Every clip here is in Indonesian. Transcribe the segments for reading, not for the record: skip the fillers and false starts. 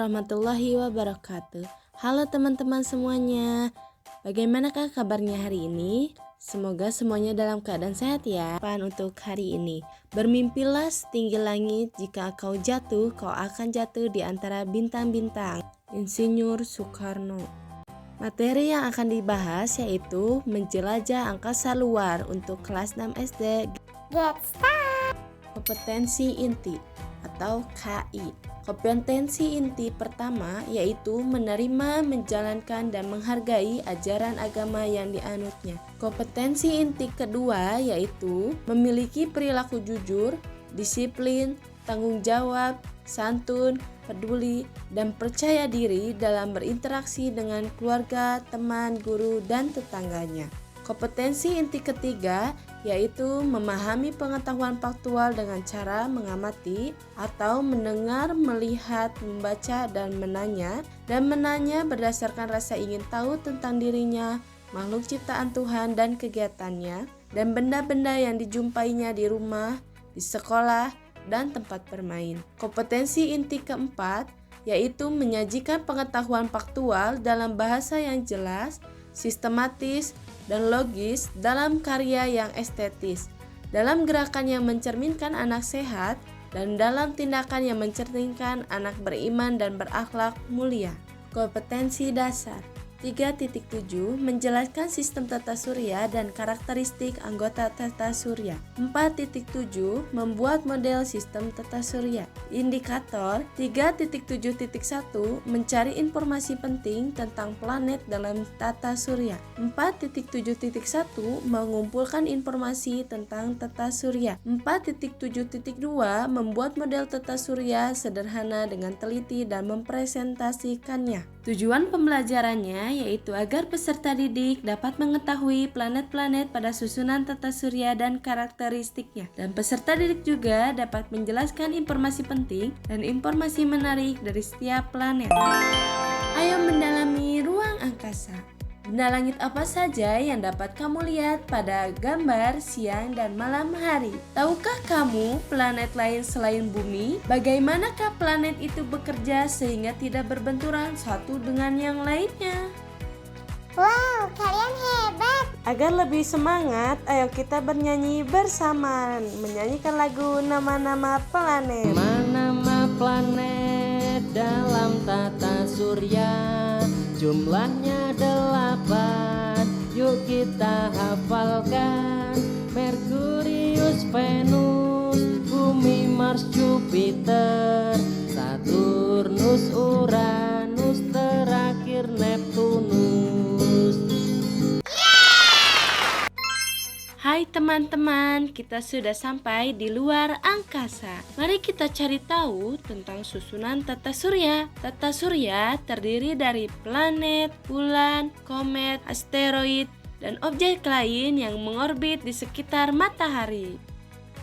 warahmatullahi wabarakatuh. Halo teman-teman semuanya. Bagaimanakah kabarnya hari ini? Semoga semuanya dalam keadaan sehat ya. Pan untuk hari ini. Bermimpilah setinggi langit, jika kau jatuh, kau akan jatuh di antara bintang-bintang. Insinyur Soekarno. Materi yang akan dibahas yaitu menjelajah angkasa luar untuk kelas 6 SD. Get start. Kompetensi inti atau KI. Kompetensi inti pertama yaitu menerima, menjalankan, dan menghargai ajaran agama yang dianutnya. Kompetensi inti kedua yaitu memiliki perilaku jujur, disiplin, tanggung jawab, santun, peduli, dan percaya diri dalam berinteraksi dengan keluarga, teman, guru, dan tetangganya. Kompetensi inti ketiga yaitu memahami pengetahuan faktual dengan cara mengamati atau mendengar, melihat, membaca, dan menanya berdasarkan rasa ingin tahu tentang dirinya, makhluk ciptaan Tuhan dan kegiatannya, dan benda-benda yang dijumpainya di rumah, di sekolah, dan tempat bermain. Kompetensi inti keempat yaitu menyajikan pengetahuan faktual dalam bahasa yang jelas, sistematis, dan logis dalam karya yang estetis, dalam gerakan yang mencerminkan anak sehat, dan dalam tindakan yang mencerminkan anak beriman dan berakhlak mulia. Kompetensi dasar 3.7 menjelaskan sistem tata surya dan karakteristik anggota tata surya. 4.7 membuat model sistem tata surya. Indikator 3.7.1 mencari informasi penting tentang planet dalam tata surya. 4.7.1 mengumpulkan informasi tentang tata surya. 4.7.2 membuat model tata surya sederhana dengan teliti dan mempresentasikannya. Tujuan pembelajarannya yaitu agar peserta didik dapat mengetahui planet-planet pada susunan tata surya dan karakteristiknya. Dan peserta didik juga dapat menjelaskan informasi penting dan informasi menarik dari setiap planet. Ayo mendalami ruang angkasa. Benda langit apa saja yang dapat kamu lihat pada gambar siang dan malam hari? Tahukah kamu planet lain selain bumi? Bagaimanakah planet itu bekerja sehingga tidak berbenturan satu dengan yang lainnya? Wow, kalian hebat. Agar lebih semangat, ayo kita bernyanyi bersama, menyanyikan lagu nama-nama planet. Nama-nama planet dalam tata surya jumlahnya 8, yuk kita hafalkan. Merkurius, Venus, Bumi, Mars, Jupiter, Saturnus, Uranus, terakhir Neptunus. Hai teman-teman, kita sudah sampai di luar angkasa. Mari kita cari tahu tentang susunan tata surya. Tata surya terdiri dari planet, bulan, komet, asteroid, dan objek lain yang mengorbit di sekitar matahari.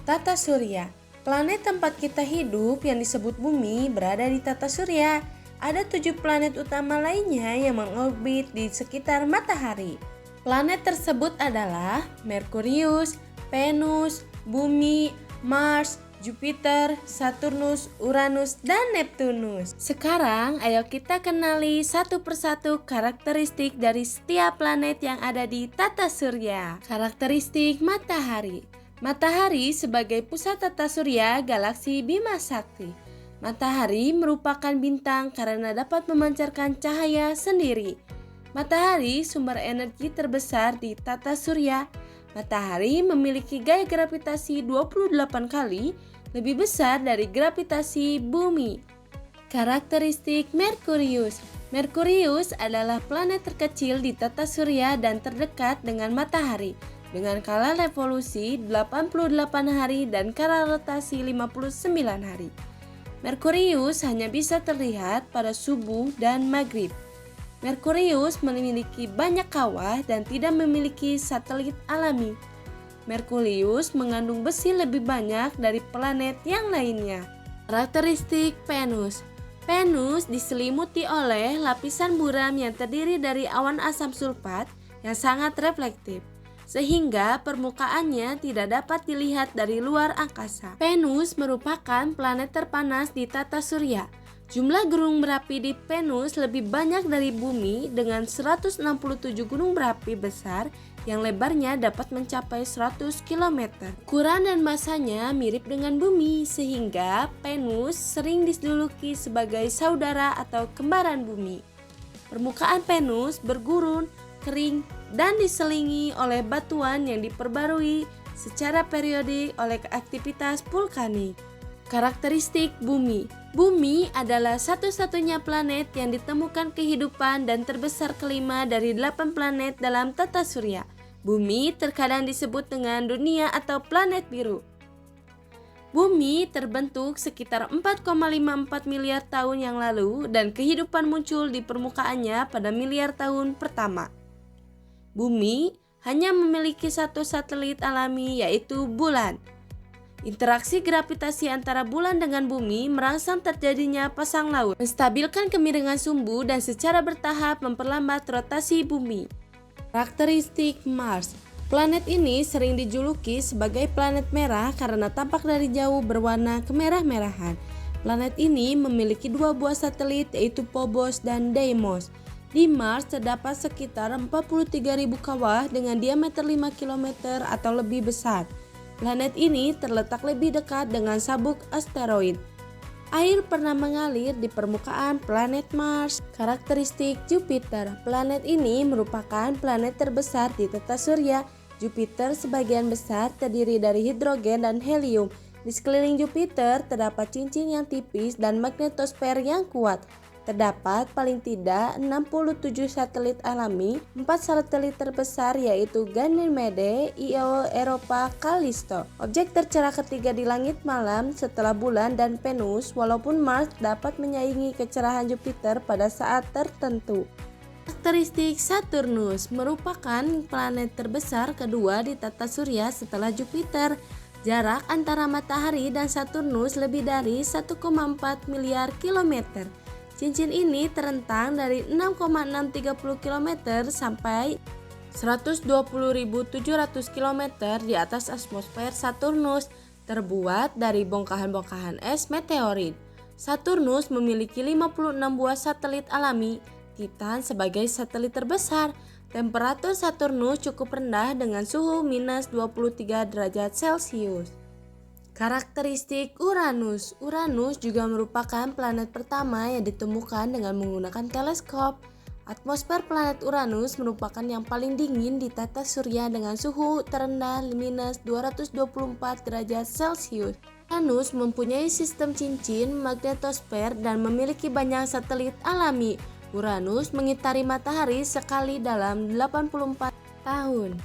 Tata surya, planet tempat kita hidup yang disebut bumi berada di tata surya. Ada 7 planet utama lainnya yang mengorbit di sekitar matahari. Planet tersebut adalah Merkurius, Venus, Bumi, Mars, Jupiter, Saturnus, Uranus, dan Neptunus. Sekarang ayo kita kenali satu persatu karakteristik dari setiap planet yang ada di tata surya. Karakteristik matahari. Matahari sebagai pusat tata surya galaksi Bima Sakti. Matahari merupakan bintang karena dapat memancarkan cahaya sendiri. Matahari sumber energi terbesar di tata surya. Matahari memiliki gaya gravitasi 28 kali lebih besar dari gravitasi bumi. Karakteristik Merkurius. Merkurius adalah planet terkecil di tata surya dan terdekat dengan matahari, dengan kala revolusi 88 hari dan kala rotasi 59 hari. Merkurius hanya bisa terlihat pada subuh dan maghrib. Merkurius memiliki banyak kawah dan tidak memiliki satelit alami. Merkurius mengandung besi lebih banyak dari planet yang lainnya. Karakteristik Venus. Venus diselimuti oleh lapisan buram yang terdiri dari awan asam sulfat yang sangat reflektif, sehingga permukaannya tidak dapat dilihat dari luar angkasa. Venus merupakan planet terpanas di tata surya. Jumlah gunung berapi di Venus lebih banyak dari Bumi dengan 167 gunung berapi besar yang lebarnya dapat mencapai 100 km. Ukuran dan masanya mirip dengan Bumi sehingga Venus sering dijuluki sebagai saudara atau kembaran Bumi. Permukaan Venus bergurun, kering, dan diselingi oleh batuan yang diperbarui secara periodik oleh aktivitas vulkanik. Karakteristik Bumi. Bumi adalah satu-satunya planet yang ditemukan kehidupan dan terbesar kelima dari 8 planet dalam tata surya. Bumi terkadang disebut dengan dunia atau planet biru. Bumi terbentuk sekitar 4,54 miliar tahun yang lalu dan kehidupan muncul di permukaannya pada miliar tahun pertama. Bumi hanya memiliki satu satelit alami yaitu bulan. Interaksi gravitasi antara bulan dengan bumi merangsang terjadinya pasang laut, menstabilkan kemiringan sumbu dan secara bertahap memperlambat rotasi bumi. Karakteristik Mars. Planet ini sering dijuluki sebagai planet merah karena tampak dari jauh berwarna kemerah-merahan. Planet ini memiliki 2 buah satelit yaitu Phobos dan Deimos. Di Mars terdapat sekitar 43.000 kawah dengan diameter 5 km atau lebih besar. Planet ini terletak lebih dekat dengan sabuk asteroid. Air pernah mengalir di permukaan planet Mars. Karakteristik Jupiter. Planet ini merupakan planet terbesar di tata surya. Jupiter sebagian besar terdiri dari hidrogen dan helium. Di sekeliling Jupiter terdapat cincin yang tipis dan magnetosfer yang kuat. Terdapat paling tidak 67 satelit alami, 4 satelit terbesar yaitu Ganymede, Io, Europa, Callisto. Objek tercerah ketiga di langit malam setelah bulan dan Venus, walaupun Mars dapat menyaingi kecerahan Jupiter pada saat tertentu. Karakteristik Saturnus merupakan planet terbesar kedua di tata surya setelah Jupiter. Jarak antara matahari dan Saturnus lebih dari 1,4 miliar kilometer. Cincin ini terentang dari 6,630 km sampai 120.700 km di atas atmosfer Saturnus, terbuat dari bongkahan-bongkahan es meteorit. Saturnus memiliki 56 buah satelit alami, Titan sebagai satelit terbesar. Temperatur Saturnus cukup rendah dengan suhu minus 23 derajat Celcius. Karakteristik Uranus. Uranus juga merupakan planet pertama yang ditemukan dengan menggunakan teleskop. Atmosfer planet Uranus merupakan yang paling dingin di tata surya dengan suhu terendah minus 224 derajat Celcius. Uranus mempunyai sistem cincin, magnetosfer, dan memiliki banyak satelit alami. Uranus mengitari matahari sekali dalam 84 tahun.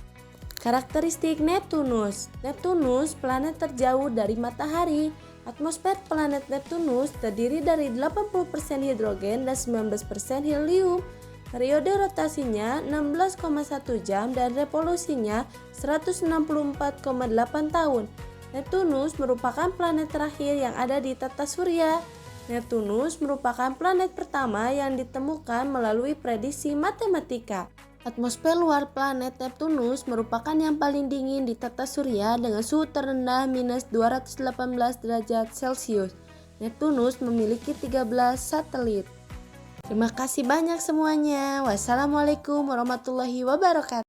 Karakteristik Neptunus. Neptunus planet terjauh dari matahari. Atmosfer planet Neptunus terdiri dari 80% hidrogen dan 19% helium. Periode rotasinya 16,1 jam dan revolusinya 164,8 tahun. Neptunus merupakan planet terakhir yang ada di tata surya. Neptunus merupakan planet pertama yang ditemukan melalui prediksi matematika. Atmosfer luar planet Neptunus merupakan yang paling dingin di tata surya dengan suhu terendah minus 218 derajat Celcius. Neptunus memiliki 13 satelit. Terima kasih banyak semuanya. Wassalamualaikum warahmatullahi wabarakatuh.